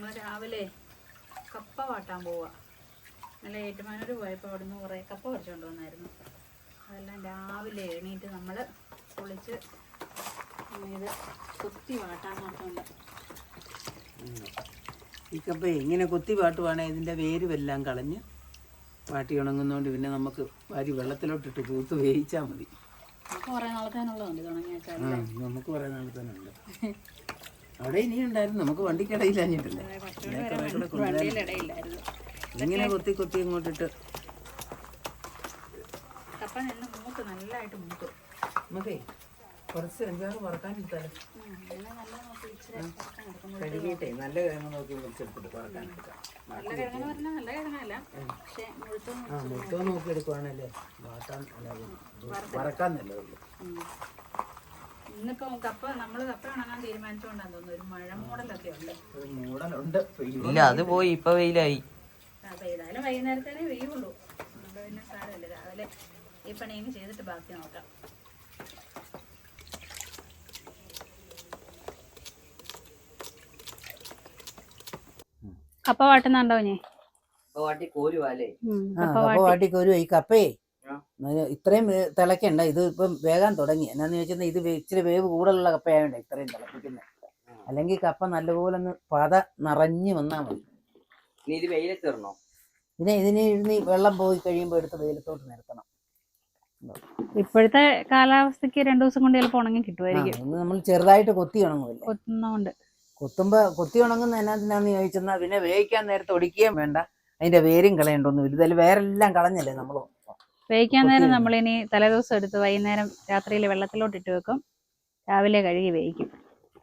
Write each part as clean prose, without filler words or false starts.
നമ്മൾ രാവിലെ കപ്പ വാട്ടാൻ പോവുക. നല്ല ഏറ്റുമാനൂർ പോയപ്പോൾ അവിടുന്ന് കുറേ കപ്പ പറിച്ചുകൊണ്ട് വന്നായിരുന്നു. അതെല്ലാം രാവിലെ എണീറ്റ് നമ്മൾ പൊളിച്ച് ഇത് കുത്തി വാട്ടാൻ മാത്രമല്ല. ഈ കപ്പ ഇങ്ങനെ കുത്തി വാട്ടുവാണെങ്കിൽ ഇതിൻ്റെ വേരുമെല്ലാം കളഞ്ഞ് വാട്ടി ഉണങ്ങുന്നതുകൊണ്ട് പിന്നെ നമുക്ക് വാരി വെള്ളത്തിലോട്ടിട്ട് പൂത്ത് വേവിച്ചാൽ മതി. നമുക്ക് കുറേ നാളത്തേനുള്ളതുണ്ട് തുടങ്ങിയാൽ. നമുക്ക് കുറേ നാളത്തേനുണ്ട്. അവിടെ ഇനി ഉണ്ടായിരുന്നു, നമുക്ക് വണ്ടിക്കിടയില്ലാഞ്ഞിട്ടില്ല. ഇങ്ങനെ കൊത്തി കൊത്തി ഇങ്ങോട്ടിട്ട് കപ്പ നിന്ന് മൂത്ത് നല്ലതായിട്ട് മൂത്ത്. നമുക്കേ കുറച്ച് അഞ്ചാറ് വറക്കാനെടുത്താലോ. കഴുകിയിട്ടേ നല്ല കിഴങ്ങ് നോക്കി വിളിച്ചെടുത്തിട്ട് വറക്കാനെടുക്കാം. നല്ല കിഴങ്ങെന്ന് പറഞ്ഞാൽ നല്ല കിഴങ്ങല്ല, പക്ഷെ മുഴുത്തോ നോക്കി എടുക്കുവാണല്ലേ വാട്ടാൻ വറക്കാൻ നല്ലതുള്ളൂ. ഇന്നിപ്പോ നമ്മള് കപ്പ ഉണങ്ങാൻ തീരുമാനിച്ചുകൊണ്ടാന്ന് തോന്നുന്നു. ഒരു മഴ മൂടലൊക്കെ ഉണ്ട്. മൂടലുണ്ട്. ഇല്ല, അത് പോയി, ഇപ്പൊ വെയിലായി. പെയ്താലും വൈകുന്നേരത്തേനെ വെയ്യുള്ളൂ. നമ്മുടെ പിന്നെ സാരമില്ല, രാവിലെ ഈ പണിയൊക്കെ ചെയ്തിട്ട് ബാക്കി നോക്കാം. കപ്പ വാട്ടുന്നുണ്ടോ ഞാൻ? വാട്ടി കോരുവാ. ഈ കപ്പയെ ഇത്രയും തിളക്കണ്ട. ഇത് ഇപ്പം വേഗം തുടങ്ങി. എന്നാന്ന് ചോദിച്ചാൽ ഇത് ഇച്ചിരി വേവ് കൂടുതലുള്ള കപ്പയായോണ്ട് ഇത്രയും തിളപ്പിക്കുന്നത്. അല്ലെങ്കിൽ കപ്പ നല്ലപോലെ ഒന്ന് പത നിറഞ്ഞു വന്നാൽ മതി. പിന്നെ ഇതിന് വെള്ളം പോയി കഴിയുമ്പോൾ എടുത്ത് വെയിലത്തോട്ട് നിർത്തണം. ഇപ്പോഴത്തെ കാലാവസ്ഥക്ക് 2 ദിവസം കൊണ്ട് ചിലപ്പോൾ ഉണങ്ങി കിട്ടുമായിരിക്കും. നമ്മൾ ചെറുതായിട്ട് കൊത്തി ഉണങ്ങുമല്ലോ. കൊത്തി ഉണങ്ങുന്ന എന്നാത്തിനാന്ന് ചോദിച്ചെന്നാൽ പിന്നെ വേവിക്കാൻ നേരത്തെ ഒടിക്കുകയും വേണ്ട, അതിന്റെ വേരും കളയണ്ടൊന്നുമില്ല. ഇതിൽ വേറെല്ലാം കളഞ്ഞല്ലേ നമ്മൾ വേവിക്കാൻ നേരം. നമ്മളിനി തലേദിവസം എടുത്ത് വൈകുന്നേരം രാത്രിയിൽ വെള്ളത്തിലോട്ട് ഇട്ട് വെക്കും, രാവിലെ കഴുകി വേവിക്കും.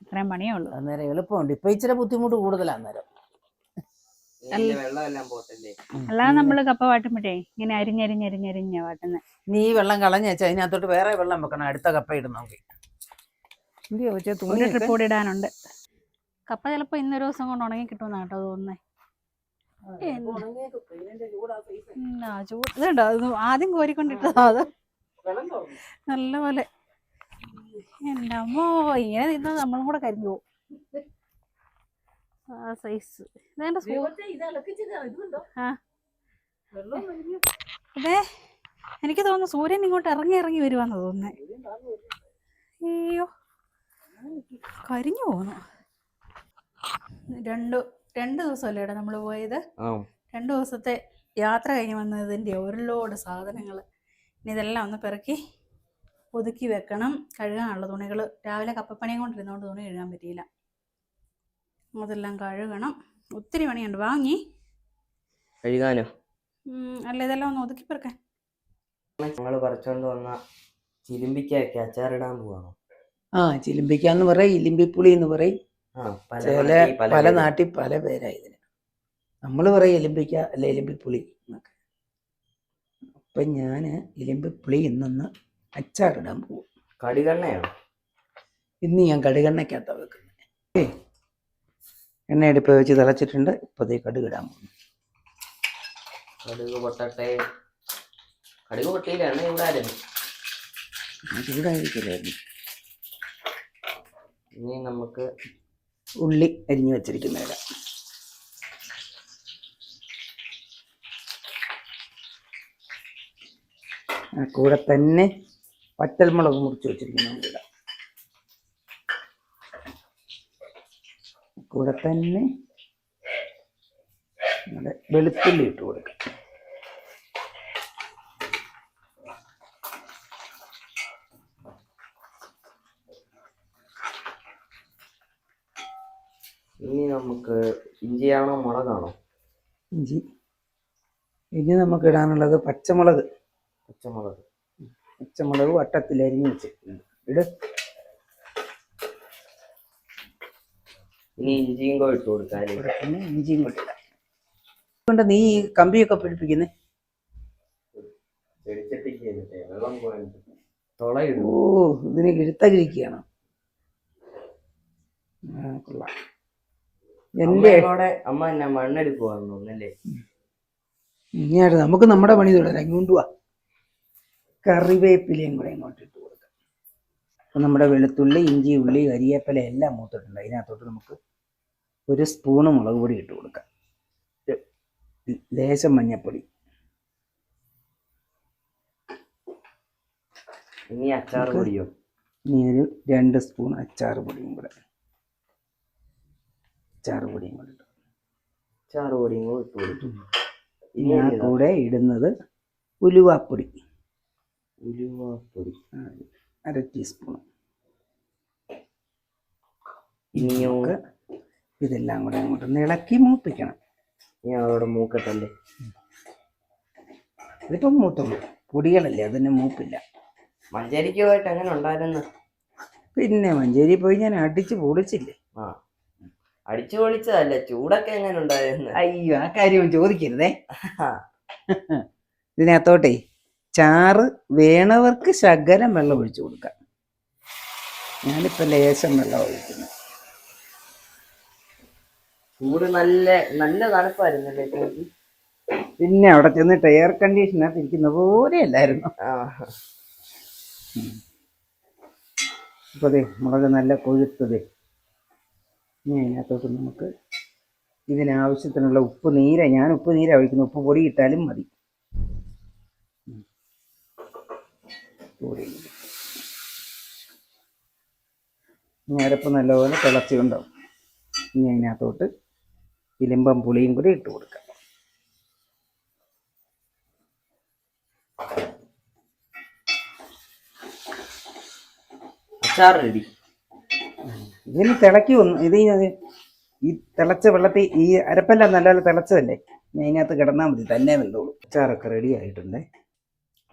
ഇത്രയും പണിയേ ഉള്ളൂ. അന്നേരം എളുപ്പമുണ്ട്. ഇപ്പൊ ഇച്ചിരി ബുദ്ധിമുട്ട് കൂടുതലാണ് അന്നേരം. അല്ലാതെ നമ്മള് കപ്പ വാട്ടുമ്പോഴേ ഇങ്ങനെ അരിഞ്ഞരിഞ്ഞരിഞ്ഞരിഞ്ഞ വാട്ടുന്നത്. നീ ഈ വെള്ളം കളഞ്ഞു വെച്ചാൽ അതിനകത്തോട്ട് വേറെ വെള്ളം വെക്കണം. അടുത്ത കപ്പ ഇടുന്നെങ്കിൽ ഒരു ട്രിപ്പ് കൂടി ഇടാനുണ്ട്. കപ്പ ചിലപ്പോ ഇന്നൊരു ദിവസം കൊണ്ട് ഉണങ്ങി കിട്ടുമെന്നാ കേട്ടോ തോന്നുന്നേ. ഇതുണ്ടോ, ആദ്യം കോരിക്കൊണ്ടിട്ടതാ അത് നല്ല പോലെ. എൻ്റെ അമ്മോ, ഇങ്ങനെ നിന്നത് നമ്മളും കൂടെ കരിഞ്ഞു പോകും. ആ സൈസ് അതെ. എനിക്ക് തോന്നുന്നു സൂര്യൻ ഇങ്ങോട്ട് ഇറങ്ങി വരുവാന്ന് തോന്നുന്നേ. അയ്യോ, കരിഞ്ഞു പോകുന്നു. രണ്ട് ദിവസമല്ലേ ഇടാ നമ്മള് പോയത്. 2 ദിവസത്തെ യാത്ര കഴിഞ്ഞ് വന്നതിൻ്റെ ഒരു ലോഡ് സാധനങ്ങൾ. ഇനി ഇതെല്ലാം ഒന്ന് പെറുക്കി ഒതുക്കി വെക്കണം. കഴുകാനുള്ള തുണികൾ രാവിലെ കപ്പപ്പണിയും കൊണ്ടിരുന്നോണ്ട് തുണി കഴുകാൻ പറ്റിയില്ല. അതെല്ലാം കഴുകണം. ഒത്തിരി പണിയുണ്ട്. വാങ്ങി കഴുകാനോ? അല്ല, ഇതെല്ലാം ഒന്ന് ഒതുക്കി പെറുക്കാൻ. ഞങ്ങള് പറിച്ചോണ്ട് വന്ന ചിലിമ്പിക്കൊക്കെ അച്ചാറിടാൻ പോവാണോ? ചിലിമ്പിക്കാന്ന് പറയും, ഇലിമ്പിപ്പുളി എന്ന് പറയും. പല നാട്ടിൽ പല പേരാ ഇതിന്. നമ്മൾ പറയും എലിമ്പിക്ക അല്ല എലിമ്പിപ്പുളി എന്നൊക്കെ. അപ്പൊ ഞാന് എലിമ്പിപ്പുളി ഇന്നൊന്ന് അച്ചാറിടാൻ പോകും. കടുകെണ്ണയോ? ഇന്ന് ഞാൻ കടുകെണ്ണയ്ക്കകത്താ വെക്കുന്നത്. എണ്ണ അടുപ്പ് വെച്ച് തിളച്ചിട്ടുണ്ട്. ഇപ്പതേ കടുകിടാൻ പോകും. കടുക് പൊട്ടട്ടെ. കടുക് പൊട്ടിയില്ല, എണ്ണ ചൂടായിരുന്നു. ചൂടായിരിക്കില്ലായിരുന്നു. ഇനി നമുക്ക് ഉള്ളി അരിഞ്ഞു വെച്ചിരിക്കുന്നില്ല. കൂടെ തന്നെ വറ്റൽമുളക് മുറിച്ച് വെച്ചിരിക്കുന്ന കൂടെ തന്നെ നമ്മുടെ വെളുത്തുള്ളി ഇട്ട് കൊടുക്കാം. ഇനി നമുക്ക് ഇഞ്ചിയാണോ മുളകാണോ? ഇഞ്ചി. ഇനി നമുക്ക് ഇടാനുള്ളത് പച്ചമുളക് വട്ടത്തിൽ അരിഞ്ഞ് വെച്ചിട്ടുണ്ട്. ഇട്. ഇനി ഇഞ്ചിയും കൂടെ ഇട്ട് കൊടുക്കാം. ഇഞ്ചിയും കൂടെ ഇടാം. അതുകൊണ്ട് നീ ഈ കമ്പിയൊക്കെ പിടിപ്പിക്കുന്നേ? ഓ, ഇതിനെ കിഴുത്തകിരിക്കുകയാണ്. കൊള്ളാം. എന്റെ അമ്മ എന്നെ മണ്ണെടുക്കുവാന്ന് തോന്നല്ലേ. ഇങ്ങോട്ട് നമുക്ക് നമ്മുടെ പണി തുടരാം. ഇങ്ങോട്ട് വാ. കറിവേപ്പിലയും കൂടെ ഇങ്ങോട്ട് ഇട്ട് കൊടുക്കാം. അപ്പം നമ്മുടെ വെളുത്തുള്ളി, ഇഞ്ചി, ഉള്ളി, കരിയേപ്പില എല്ലാം മൂത്തിട്ടുണ്ട്. അതിനകത്തോട്ട് നമുക്ക് 1 സ്പൂണ് മുളക് പൊടി ഇട്ട് കൊടുക്കാം. ലേശം മഞ്ഞൾപ്പൊടി. ഇനി അച്ചാർ പൊടിയോ? ഇനി ഒരു 2 സ്പൂൺ അച്ചാർ പൊടിയും കൂടെ. അച്ചാർ പൊടിയും കൂടെ ഇട്ടു. അച്ചാർ പൊടിയും കൂടെ ഇട്ട് കൊടുത്തു. ഇനി ആ കൂടെ ഇടുന്നത് ഉലുവാപ്പൊടി. ഉലുവാപ്പൊടി 1/2 ടീസ്പൂൺ. ഇനിയോ? ഇതെല്ലാം കൂടെ അങ്ങോട്ട് ഇളക്കി മൂപ്പിക്കണം. ഇനി അതോടെ മൂക്കട്ടല്ലേ? ഇതിപ്പം മൂത്തുള്ളൂ, പൊടികളല്ലേ, അതിന് മൂപ്പില്ല. മഞ്ചേരിക്ക് പോയിട്ട് എങ്ങനെ ഉണ്ടായിരുന്നു? പിന്നെ മഞ്ചേരി പോയി ഞാൻ അടിച്ച് പൊളിച്ചില്ലേ. ആ, അടിച്ചു പൊളിച്ചതല്ലേ, ചൂടൊക്കെ എങ്ങനെ ഉണ്ടായിരുന്നു? അയ്യോ, ആ കാര്യം ചോദിക്കരുതേ. ഇതിനകത്തോട്ടെ ചാറ് വേണവർക്ക് ശകലം വെള്ളം ഒഴിച്ചു കൊടുക്കാം. ഞാനിപ്പോൾ ലേശം വെള്ളം ഒഴിക്കുന്നു. ചൂട് നല്ല നല്ല തണുപ്പായിരുന്നല്ലേ? പിന്നെ അവിടെ ചെന്നിട്ട് എയർ കണ്ടീഷനകത്ത് ഇരിക്കുന്ന പോലെ അല്ലായിരുന്നു. അപ്പോൾ അതെ മുളക് നല്ല കൊഴുത്തത്. ഇനി അതിനകത്തോട്ട് നമുക്ക് ഇതിനാവശ്യത്തിനുള്ള ഉപ്പ് നീര, ഞാൻ ഉപ്പ് നീര ഒഴിക്കുന്നു. ഉപ്പ് പൊടി ഇട്ടാലും മതി. ഇനി അരപ്പ് നല്ലപോലെ തിളച്ചുണ്ടാവും. ഇനി അതിനകത്തോട്ട് ഇലിമ്പം പുളിയും കൂടി ഇട്ട് കൊടുക്കാം. അച്ചാർ റെഡി. ഇതിന് തിളക്കി ഈ തിളച്ച വെള്ളത്തിൽ ഈ അരപ്പെല്ലാം നല്ലപോലെ തിളച്ചതല്ലേ, ഇനി അതിനകത്ത് കിടന്നാൽ മതി, തന്നെ വെന്തോളൂ. അച്ചാറൊക്കെ റെഡി ആയിട്ടുണ്ട്.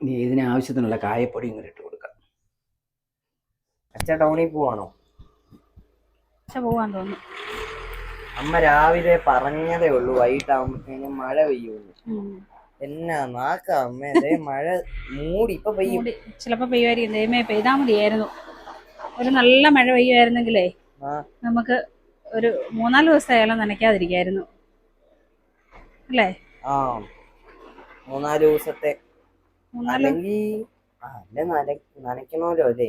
ഇനി ഇതിനാവശ്യത്തിനുള്ള കായപ്പൊടിയും കൂടി ഇട്ട് കൊടുക്കാം. അച്ഛ ടൗണിൽ പോവാണോ? പോവാൻ തോന്നുന്നു. അമ്മ രാവിലെ പറഞ്ഞതേ ഉള്ളൂ വൈകിട്ടാകുമ്പോഴത്തേനും മഴ പെയ്യുള്ളൂ. എന്നാ നാക്കാ അമ്മേ, മഴ മൂടി ഇപ്പൊ പെയ്യും. ചിലപ്പോ പെയ്യുമായിരിക്കും. ദൈവമേ, പെയ്താ മതിയായിരുന്നു. ഒരു നല്ല മഴ പെയ്യുമായിരുന്നെങ്കിലേ നമുക്ക് ഒരു 3-4 ദിവസമായാലും നനയ്ക്കാതിരിക്കായിരുന്നു അല്ലേ? ആ, 3-4 ദിവസത്തെ നനയ്ക്കണമല്ലോ അല്ലേ?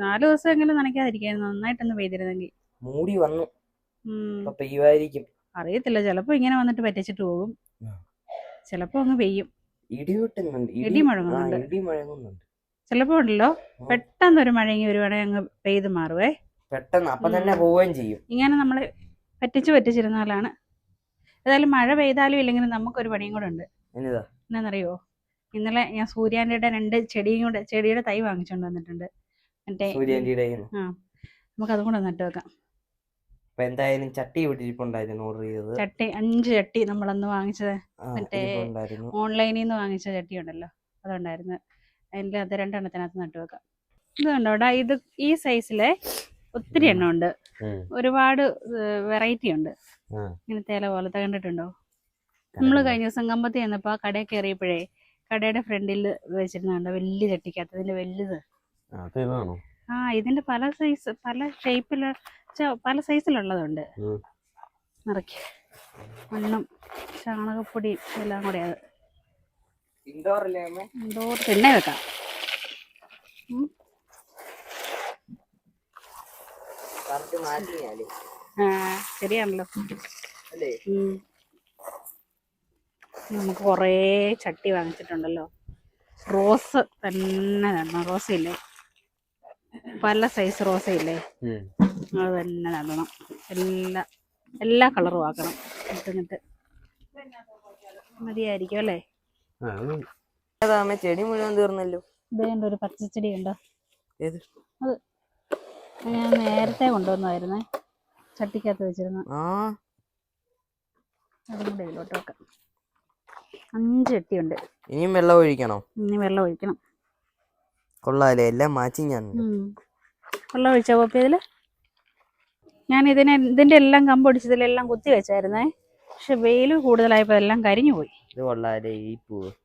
4 ദിവസം എങ്കിലും നനയ്ക്കാതിരിക്കായിരുന്നു. നന്നായിട്ടൊന്ന് പെയ്തിരുന്നെങ്കിൽ. മൂടി വന്നു, പെയ്യുമായിരിക്കും. അറിയത്തില്ല, ചിലപ്പോ ഇങ്ങനെ വന്നിട്ട് പറ്റിച്ചിട്ട് പോകും, ചിലപ്പോ അങ്ങ് പെയ്യും. ഇടി വെട്ടുന്നുണ്ട്, ഇടി മുഴങ്ങുന്നുണ്ട്. ഇടി മുഴങ്ങുന്നുണ്ട്. ചിലപ്പോ ഉണ്ടല്ലോ പെട്ടെന്നൊരു മഴയെങ്കിൽ ഒരു വേണേ അങ്ങ് പെയ്ത് മാറുവേ, പെട്ടെന്ന് അപ്പൊ തന്നെ പോവുകയും ചെയ്യും. ഇങ്ങനെ നമ്മള് പറ്റിച്ചിരുന്നാലാണ്. ഏതായാലും മഴ പെയ്താലും ഇല്ലെങ്കിലും നമുക്കൊരു പണിയും കൂടെ ഉണ്ട്. എന്നാന്നറിയോ? ഇന്നലെ ഞാൻ സൂര്യാൻ്റെ 2 ചെടിയുടെ തൈ വാങ്ങിച്ചോണ്ട് വന്നിട്ടുണ്ട്. മറ്റേ നമുക്ക് അതും കൂടെ നട്ട് വെക്കാം. എന്തായാലും ചട്ടി വിട്ടിരിപ്പുണ്ടായിരുന്നു ഓർഡർ ചെയ്തത്. ചട്ടി 5 ചട്ടി നമ്മളന്ന് വാങ്ങിച്ചത്, മറ്റേ ഓൺലൈനിൽ നിന്ന് വാങ്ങിച്ച ചട്ടി ഉണ്ടല്ലോ, അതുണ്ടായിരുന്നു. അതിൻ്റെ അത് 2 എണ്ണത്തിനകത്ത് നട്ട് വെക്കാം. ഇത് കണ്ടോടാ, ഇത് ഈ സൈസിലെ ഒത്തിരി എണ്ണം ഉണ്ട്, ഒരുപാട് വെറൈറ്റി ഉണ്ട്. ഇങ്ങനത്തെ ഇല പോലത്തെ കണ്ടിട്ടുണ്ടോ? നമ്മൾ കഴിഞ്ഞ ദിവസം കമ്പത്തി ചെന്നപ്പോൾ ആ കടയിൽ കയറിയപ്പോഴേ കടയുടെ ഫ്രണ്ടിൽ വെച്ചിരുന്നുണ്ടോ വലിയ ചട്ടിക്കകത്ത്, ഇതിന്റെ വലുത്. ആ, ഇതിന്റെ പല സൈസ്, പല ഷേപ്പില്, പല സൈസിലുള്ളതുണ്ട്. നിറയ്ക്ക് മണ്ണും ചാണകപ്പൊടിയും എല്ലാം കൂടെ. അത് ഇൻഡോർ തന്നെ വെക്കാം. ശരിയാണല്ലോ. നമുക്ക് കുറേ ചട്ടി വാങ്ങിച്ചിട്ടുണ്ടല്ലോ. റോസ് തന്നെ നടണം. റോസയില്ലേ, പല സൈസ് റോസയില്ലേ, അത് തന്നെ നടണം. എല്ലാ കളറും ആക്കണം. എന്നിട്ട് മതിയായിരിക്കും അല്ലേ? ചെടി മുഴുവൻ തീർന്നല്ലോ. ഇതേണ്ട ഒരു പച്ചച്ചെടി ഉണ്ടോ? അത് ഞാൻ നേരത്തെ കൊണ്ടുവന്നായിരുന്നേ, ചട്ടിക്കകത്ത് വെച്ചിരുന്നു. അതും കൂടെ ഇതിലോട്ട് വെക്കാം. 5 ചട്ടിയുണ്ട്. ഇനിയും വെള്ളം ഒഴിക്കണോ? ഇനി വെള്ളം ഒഴിക്കണം. കൊള്ളാല്ലേ, എല്ലാം മാറ്റി. ഞാൻ വെള്ളം ഒഴിച്ച കോപ്പിയതില് ഞാൻ ഇതിന്റെ എല്ലാം കമ്പൊടിച്ചതിലെല്ലാം കുത്തി വെച്ചായിരുന്നേ. പക്ഷെ വെയിൽ കൂടുതലായപ്പോ എല്ലാം കരിഞ്ഞു പോയി.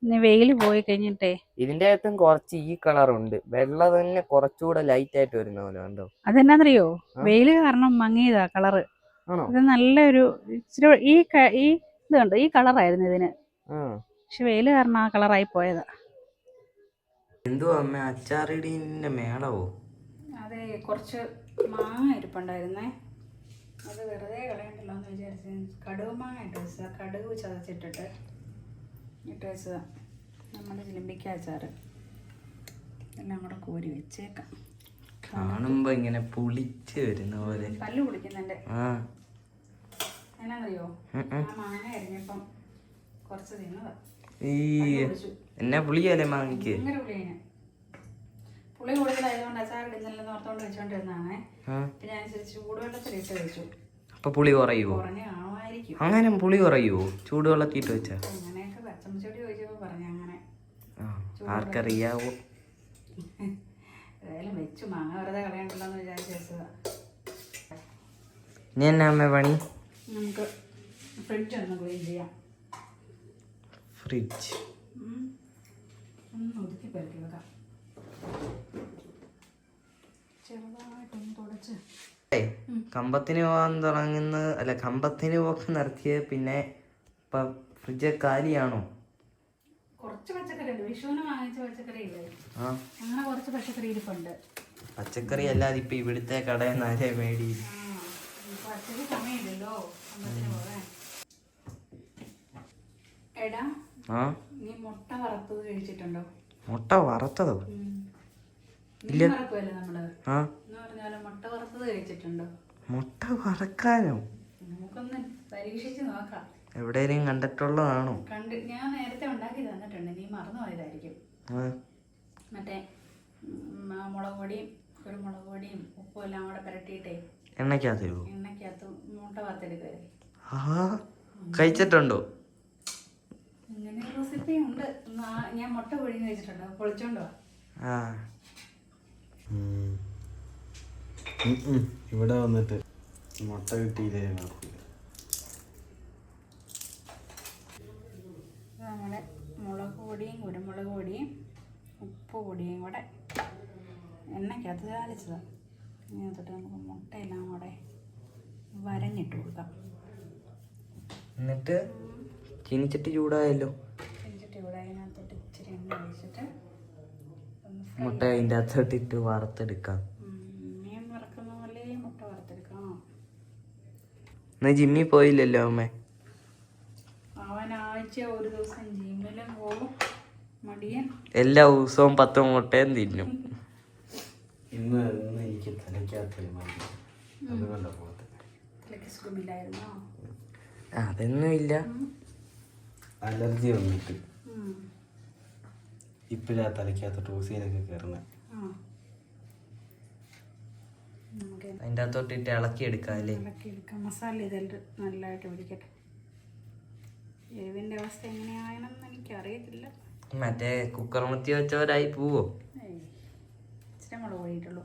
ഇനി വെയിൽ പോയി കഴിഞ്ഞിട്ടേ. ഇതിന്റെ അകത്തും കുറച്ച് ഈ കളറുണ്ട്, വെള്ള തന്നെ കുറച്ചുകൂടെ ലൈറ്റ് ആയിട്ട് വരുന്ന പോലെ കണ്ടോ? അതെന്നാന്നറിയോ? വെയില് കാരണം മങ്ങിയതാ കളറ്. ഇത് നല്ലൊരു ഇച്ചിരി ഈ ഇത് കണ്ടോ, ഈ കളറായിരുന്നു ഇതിന്. പക്ഷെ വെയില് കാരണം ആ കളറായി പോയതാ. എന്തുവാ അമ്മ, അച്ചാറിടിന്റെ മേളവോ? അതെ, കുറച്ച് മാങ്ങ ഇരിപ്പുണ്ടായിരുന്നേ. അത് വെറുതെ കളയണ്ടല്ലോ എന്ന് വിചാരിച്ച് കടുക് മാങ്ങ ഇട്ട് വെച്ചതാണ്. കടുക് ചതച്ചിട്ടിട്ട് ഇട്ട് വെച്ചതാണ്. നമ്മുടെ ചിലമ്പിക്ക അച്ചാർ എല്ലാം കൂടെ കോരി വെച്ചേക്കാം. കാണുമ്പോ ഇങ്ങനെ പുളിച്ച് വരുന്ന പോലെ. പല്ല് പൊളിക്കുന്നുണ്ട്. എന്നാന്നറിയോ, ആ മാങ്ങ അരിഞ്ഞപ്പം കുറച്ച് തിന്നതാ. എന്നാ പുളിയല്ലേ മാങ്ങയ്ക്ക്? ഭയങ്കര പുളിയാണ്. പുളി കൂടുതലായതുകൊണ്ട് അച്ചാർ ഇടുന്നില്ലെന്ന് ഓർത്തോണ്ട് വെച്ചോണ്ടിരുന്നാണേ. പിന്നെ അനുസരിച്ച് ചൂടുവെള്ളത്തിലിട്ട് വെച്ചു. അപ്പൊ പുളി കുറയുവോ? കുറഞ്ഞ് കാണുമായിരിക്കും. അങ്ങനെ പുളി കുറയുവോ ചൂടുവെള്ളത്തിട്ട് വെച്ചാ? അങ്ങനെയൊക്കെ പച്ചമ്മച്ചോടി ചോദിച്ചപ്പോ പറഞ്ഞു അങ്ങനെ. ആർക്കറിയാവോ? ഏതായാലും വെച്ചു, മാങ്ങ വെറുതെ കളയണ്ടല്ലോ എന്ന് വിചാരിച്ച് വെച്ചതാ. ഇനി എന്നാ അമ്മ പണി? നമുക്ക് ഫ്രിഡ്ജ് ഒന്ന് ക്ലീൻ ചെയ്യാം. ഫ്രിഡ്ജ് ഒന്ന് ഒതുക്കി പെരക്കി വെക്കാം. ചെറുതായിട്ടൊന്ന് തുടച്ച്. കമ്പത്തിന് പോകാൻ തുടങ്ങുന്ന അല്ല, കമ്പത്തിന് പോക്ക് നിർത്തിയ പിന്നെ ഇപ്പൊ ഫ്രിഡ്ജ് കാലിയാണോ? കുറച്ച് പച്ചക്കറി ഉണ്ട്. വിഷുവിന് വാങ്ങിച്ച പച്ചക്കറി ഇല്ലേ, അങ്ങനെ കുറച്ച് പച്ചക്കറി ഇരിപ്പുണ്ട്. പച്ചക്കറി അല്ലാതെ ഇപ്പൊ ഇവിടുത്തെ കടയിൽ നിന്നേ മേടി. പച്ചക്കറി സമയമില്ലല്ലോ കമ്പത്തിന് പോകാൻ. എടാ, നീ മുട്ട വറുത്തത് കഴിച്ചിട്ടുണ്ടോ? മുട്ട വറുത്തതോ? ഇല്ല. വറക്കുമല്ലേ നമ്മള് എന്ന് പറഞ്ഞാലും മുട്ട വറുത്തത് കഴിച്ചിട്ടുണ്ടോ? മുട്ട വറക്കാനോ? നമുക്കൊന്ന് പരീക്ഷിച്ച് നോക്കാം. എവിടെയും കണ്ടിട്ടുള്ളതാണോ? ഞാൻ നേരത്തെ ഉണ്ടാക്കി തന്നിട്ടുണ്ട്, നീ മറന്നു പോയതായിരിക്കും. മറ്റേ മുളക് പൊടിയും കുരുമുളക് പൊടിയും ഉപ്പും എല്ലാം കൂടെ പുരട്ടിയിട്ടേ എണ്ണക്കകത്ത് മുട്ട വറുത്തെടുക്കേ. കഴിച്ചിട്ടുണ്ടോ? ഇങ്ങനെ റെസിപ്പി ഉണ്ട്. ഞാൻ മുട്ട പൊഴിഞ്ഞ് വെച്ചിട്ടുണ്ടോ, പൊളിച്ചോണ്ടോ? ഇവിടെ വന്നിട്ട് മുട്ട കിട്ടിയില്ലേ? നമ്മുടെ മുളക് പൊടിയും കുരുമുളക് പൊടിയും ഉപ്പ് പൊടിയും കൂടെ എണ്ണയ്ക്കകത്ത് ചാലിച്ചതാണ്. ഇതിനകത്തോട്ട് നമുക്ക് മുട്ടയെല്ലാം കൂടെ വരഞ്ഞിട്ട് കൊടുക്കാം. എന്നിട്ട് ചീനിച്ചട്ടി ചൂടായല്ലോ. ചീനിച്ചട്ടി ചൂടായി അതിനകത്തോട്ട് ഇച്ചിരി എണ്ണ ഒഴിച്ചിട്ട് മുട്ട അതിൻ്റെ അകത്തോട്ടിട്ട് വറുത്തെടുക്കാം. മീൻ വറക്കുന്ന പോലെ മുട്ട വറുത്തെടുക്കാം. എന്നാ ജിമ്മി പോയില്ലല്ലോ അമ്മേ? അവൻ ആഴ്ച ഒരു ദിവസം ജിമ്മിലും പോകും. മടിയൻ എല്ലാ ദിവസവും 10 മുട്ടയും തിന്നും. ഇന്ന് എനിക്ക് തലയ്ക്കകത്ത് അതുകൊണ്ടാ പോകത്തെ. സുഖമില്ലായിരുന്നോ? അതൊന്നും ഇല്ല, അലർജി വന്നിട്ട് ഇപ്പോഴാ തലയ്ക്കകത്ത് ടോക്സിനൊക്കെ കയറുന്നത്. അതിൻ്റെ അകത്തോട്ടിട്ട് ഇളക്കി എടുക്കാം അല്ലേ? മസാല ഇതെല്ലാം നല്ലതായിട്ട് പിടിക്കട്ടെ. എരിവിൻ്റെ അവസ്ഥ എങ്ങനെയാണെന്ന് എനിക്കറിയത്തില്ല. മറ്റേ കുക്കർ മുത്തി വെച്ചവരായി പോവോ? ഇച്ചിരി മുളക് പൊടിയിട്ടുള്ളൂ.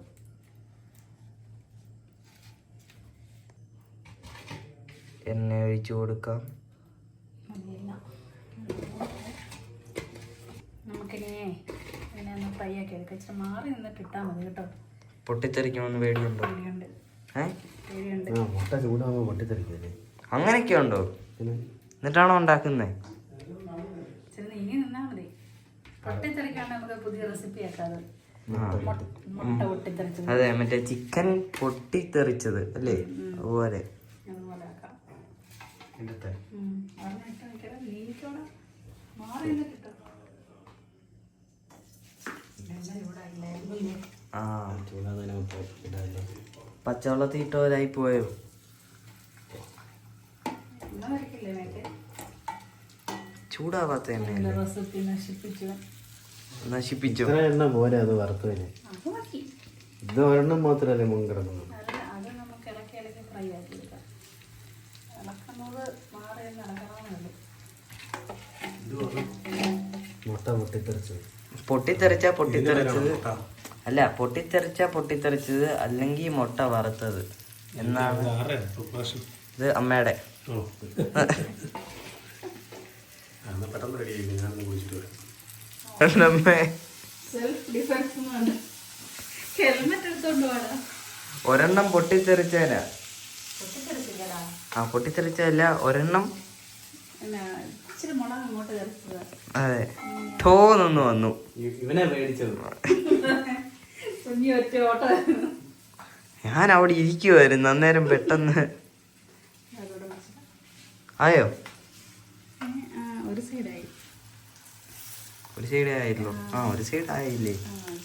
എണ്ണ ഒഴിച്ചു കൊടുക്കാം. നമുക്കിനി ഇതിനെ ഒന്ന് ഫ്രൈ ആക്കി എടുക്കാം. ഇച്ചിരി മാറി നിന്നിട്ട് ഇട്ടാൽ മതി കേട്ടോ. പൊട്ടിത്തെറിക്കണമെന്ന് പേടിയുണ്ടോ? പേടിയുണ്ട്. മുട്ട ചൂടാകുമ്പോൾ പൊട്ടിത്തെറിക്കല്ലേ? അങ്ങനെയൊക്കെ ഉണ്ടോ? എന്നിട്ടാണോ ഉണ്ടാക്കുന്നേ? ഇച്ചിരി നീങ്ങി നിന്നാൽ മതി. പൊട്ടിത്തെറിക്കാണ്ട് നമുക്ക് പുതിയ റെസിപ്പി ആക്കാതെ. മുട്ട പൊട്ടിത്തെറിച്ചത്. അതെ, മറ്റേ ചിക്കൻ പൊട്ടിത്തെറിച്ചത് അല്ലേ? അതുപോലെ ആക്കാം. എന്നിട്ട് മാറി നിന്നിട്ട് പച്ചവെള്ളത്തിൽ ഇട്ടവരായി പോയോ? ചൂടാവാത്ത എണ്ണ റെസിപ്പി നശിപ്പിച്ചു. എണ്ണ പോരെ അത് വറുത്തതിന്? ഇത് ഒരെണ്ണം മാത്രമല്ലേ മുൻ കിടക്കുന്നത്? അത് നമുക്ക് ഇളക്കി ഇളക്കി ഫ്രൈ ആക്കി എടുക്കാം. ഇളക്കുന്നത് മാറി ഇളക്കണമെന്നുള്ളൂ. മുട്ട പൊട്ടിത്തെറിച്ചത് അല്ല, പൊട്ടിത്തെറിച്ചത് അല്ലെങ്കിൽ മുട്ട വറുത്തത് എന്നാണ്. ഇത് അമ്മയുടെ. ഒരെണ്ണം പൊട്ടിത്തെറിച്ചല്ല, പൊട്ടിത്തെറിച്ചല്ല, ഒരെണ്ണം. അതെ, ടോന്നൊന്നു വന്നു. ഇവനെ പേടിച്ചത്. ഞാൻ അവിടെ ഇരിക്കുവായിരുന്നു, അന്നേരം പെട്ടെന്ന് ആയോ? ഒരു സൈഡായി. ഒരു സൈഡേ ആയിട്ടുള്ളൂ. ഒരു സൈഡ് ആയില്ലേ?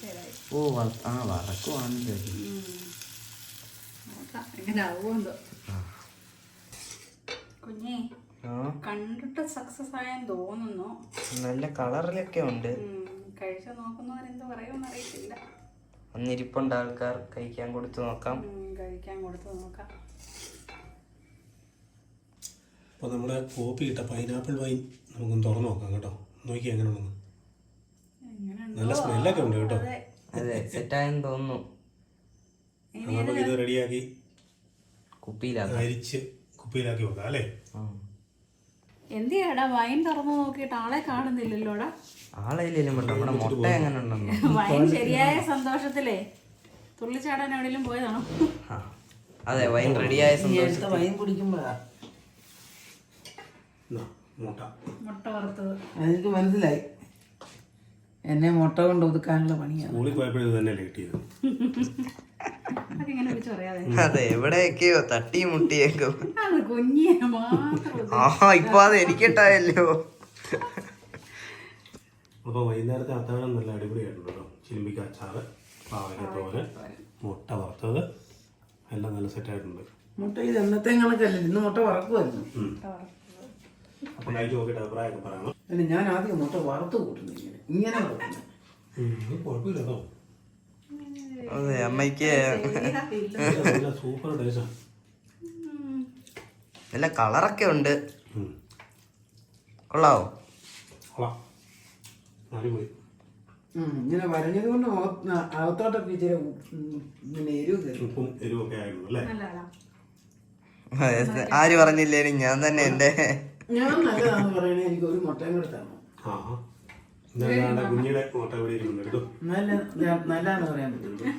സൈഡായി. ഓ വറക്കുവാണല്ലോ. നോക്കാം എങ്ങനെ ആവുമെന്തോ. കുഞ്ഞേ കണ്ടിട്ട് സക്സസ് ആയെന്ന് തോന്നുന്നു. നല്ല കളറിലൊക്കെ ഉണ്ട്. കഴിച്ചു നോക്കുന്നവരെന്ത് പറയുമെന്ന് അറിയത്തില്ല. ഒന്നിരിപ്പുണ്ട്, ആൾക്കാർ കഴിക്കാൻ കൊടുത്തു നോക്കാം. കഴിക്കാൻ കൊടുത്തു നോക്കാം. അപ്പോൾ നമ്മുടെ കോപ്പി ഇട്ട പൈനാപ്പിൾ വൈൻ നമുക്കൊന്ന് തുറന്നു നോക്കാം കേട്ടോ. നോക്കി എങ്ങനെയാണെന്ന്. നല്ല സ്മെല്ലൊക്കെ ഉണ്ട് കേട്ടോ. അതെ, സെറ്റായെന്ന് തോന്നുന്നു. നമുക്കിത് റെഡിയാക്കി കുപ്പിയിലാക്കി വെക്കാം അല്ലേ? എന്തിയാടാ വൈൻ തുറന്നു നോക്കിയിട്ട് ആളെ കാണുന്നില്ലല്ലോടാ? ആളെയിലും നമ്മുടെ മുട്ട എങ്ങനെ ഉണ്ടെന്നോ. വൈൻ ശരിയായ സന്തോഷത്തിലേ തുള്ളിച്ചാടാൻ എവിടെയെങ്കിലും പോയതാണോ? അതെ, വൈൻ റെഡിയായ സന്തോഷത്തിൽ വൈൻ കുടിക്കുമ്പോഴാ മുട്ട വറുത്തത്. എനിക്ക് മനസ്സിലായി, എന്നെ മുട്ട കൊണ്ട് ഒതുക്കാനുള്ള പണിയാണ്. സ്കൂളിൽ പോയപ്പോഴും തന്നെയല്ലേ കിട്ടിയത്. അതിങ്ങനെ വിളിച്ചു പറയാതെ. അതെ, എവിടെയൊക്കെയോ തട്ടി മുട്ടിയേക്കും. അത് കുഞ്ഞിയെ മാത്രം. ഇപ്പൊ അത് എനിക്കിട്ടായല്ലോ. അപ്പോൾ വൈകുന്നേരത്തെ അത്താഴം നല്ല അടിപൊളിയായിട്ടുണ്ട് കേട്ടോ. ചിലിമ്പിക്ക അച്ചാറ്, പാവയ്ക്ക തോരൻ, മുട്ട വറുത്തത് എല്ലാം നല്ല സെറ്റായിട്ടുണ്ട്. മുട്ട ഇത് എന്നത്തെ കണക്കല്ല, ഇന്ന് മുട്ട വറക്കുമായിരുന്നു. അപ്പോൾ കഴിച്ച് നോക്കിയിട്ട് അഭിപ്രായമൊക്കെ പറയണം. അല്ല, ഞാൻ ആദ്യം മുട്ട വറുത്ത് കൂട്ടുന്നു, ഇങ്ങനെ വറുക്കുന്നു. കുഴപ്പമില്ല കേട്ടോ. അതെ, അമ്മയ്ക്ക് നല്ല സൂപ്പർ ടേസ്റ്റാണ്. നല്ല കളറൊക്കെ ഉണ്ട്. കൊള്ളാവോ? കൊള്ളാം, അടിപൊളി. ഇങ്ങനെ വരഞ്ഞത് കൊണ്ട് അകത്തോട്ടൊക്കെ ഇച്ചിരി പിന്നെ എരിവ് കയറി. ഉപ്പും എരിവൊക്കെ ആയിരുന്നു അല്ലേ? ആര് പറഞ്ഞില്ലേലും ഞാൻ തന്നെ എന്റെ ഞാൻ നല്ലതാണെന്ന് പറയണേ, എനിക്ക് ഒരു മുട്ടയും കൂടെ തരണം. കുഞ്ഞിയുടെ മുട്ട ഇവിടെ ഇരിക്കുന്നു കേട്ടോ. നല്ലതാന്ന് പറയാൻ പറ്റുള്ളൂ.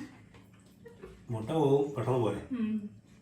മുട്ട പോകും പെട്ടെന്ന് പോലെ.